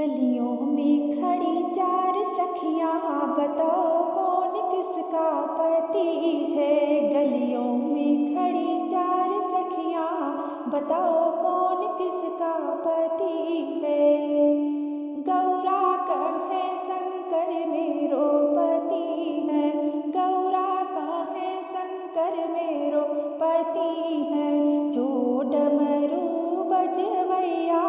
गलियों में खड़ी चार सखियां, बताओ कौन किसका पति है। गलियों में खड़ी चार सखियां, बताओ कौन किसका पति है। गौरा कहे शंकर मेरो पति है, गौरा कहे शंकर मेरो पति है। जो डमरू बजवैया,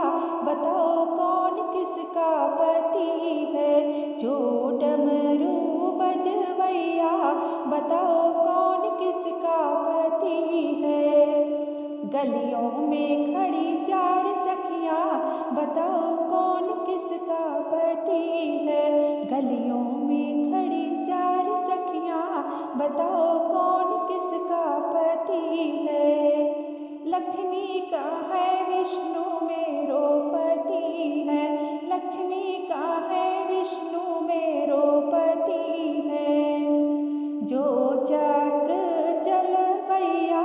बताओ कौन किसका पति है। जो डमरू बजवैया, बताओ कौन किसका पति है। गलियों में खड़ी चार सखियां, बताओ कौन किसका पति है। गलियों में खड़ी चार सखियां, बताओ कौन किसका पति है। लक्ष्मी का है विष्णु मेरो पति है, लक्ष्मी का है विष्णु मेरो पति है। जो चक्र चलवैया,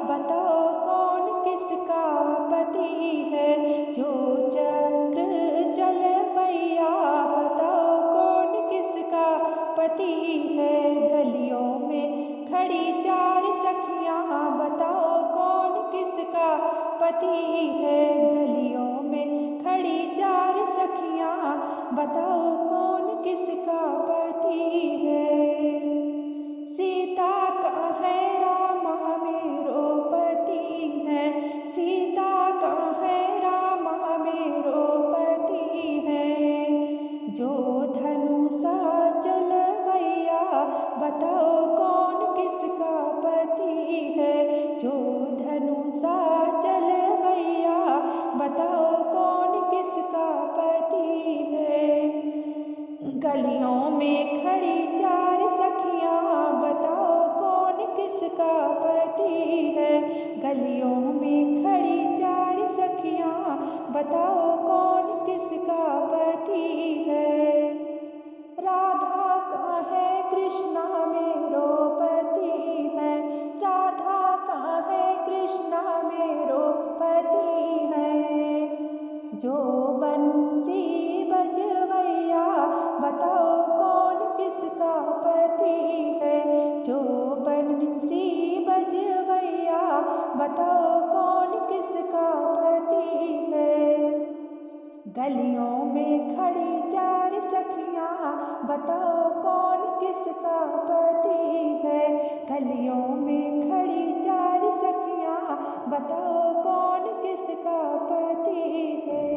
बताओ कौन किसका पति है। जो चक्र चलवैया, बताओ कौन किसका पति है। गलियों में खड़ी चार सखियां, बताओ कौन किसका पति है। गलियों में खड़ी चार सखियां, बताओ कौन किसका पति है। सीता का है रामा मेरो पति है, सीता का है रामा मेरो पति है। जो धनुषा चलवैया, बताओ कौन किसका पति है। जो धनुषा चलवैया, बताओ कौन किसका पति है। गलियों में खड़ी चार सखियां, बताओ कौन किसका पति है। गलियों में खड़ी चार सखियां, बताओ कौन किसका पति है। राधा का है कृष्णा मेरो पति है, राधा का है कृष्णा मेरो पति है। जो बंसी बजवैया, बताओ कौन किसका पति है। जो बंसी बजवैया, बताओ कौन किसका पति है। गलियों में खड़ी चार सखियां, बताओ कौन किसका पति है। गलियों में खड़ी चार सखियां, बताओ कौन किसका पति है।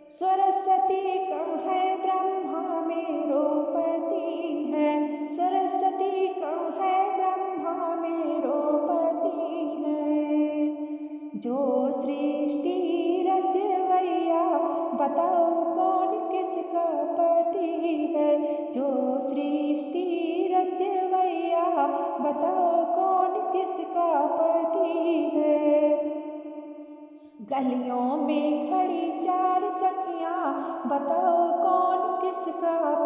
सरस्वती का है ब्रह्मा मेरो पति है, सरस्वती का है ब्रह्मा मेरो पति है। जो सृष्टि रचवैया, बताओ कौन किसका पति है। जो सृष्टि रचवैया, बताओ कौन किसका पति है। गलियों में खड़ी चार सखियां, बताओ कौन किसका